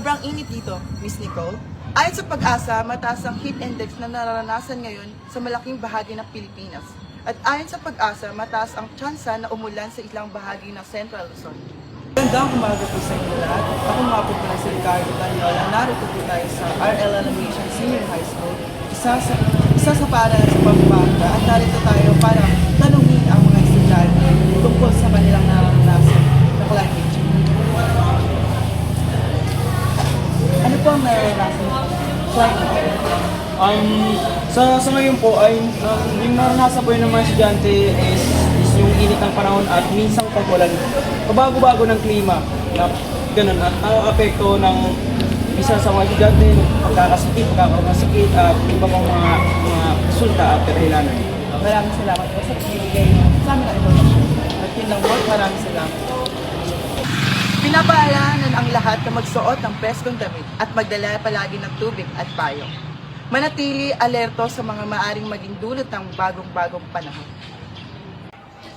Sobrang init dito, Miss Nicole. Ayon sa Pag-asa, mataas ang heat index na nararanasan ngayon sa malaking bahagi ng Pilipinas. At ayon sa Pag-asa, mataas ang tsansa na umulan sa ilang bahagi ng Central Luzon. Magandang umaga po sa inyo lahat. Ako nga po pala si Ricardo Tanyola. Narito po tayo sa RL Alamation Senior High School, isa sa paaralan sa Pampanga. At narito tayo para tanungin ang mga estudyante tungkol sa kanilang nararanasan na climate change. Ano po ang nararanasan ng climate change? Sa ngayon po ay yung naranasan po yun ng mga estudyante is yung init ng panahon at minsang pag-ulan. Pabago-bago ng klima na ganun at apekto ng isa sa mga estudyante, pagkakasakit, pagkakaroon ng sakit at iba pang mga resulta at kadahilanan. Maraming salamat po sa pagbibigay sa amin ang informasyon. At yun lang po, maraming salamat. Pinapaalanan ang lahat na magsuot ng preskong damit at magdala palagi ng tubig at payong. Manatili alerto sa mga maaring maging dulot ng bagong-bagong panahon.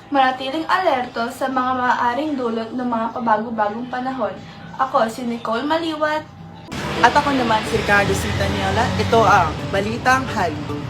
Manatiling alerto sa mga maaaring dulot ng mga pabago-bagong panahon. Ako si Nicole Maliwat. At ako naman si Ricardo C. Daniela. Ito ang Balitang Hollywood.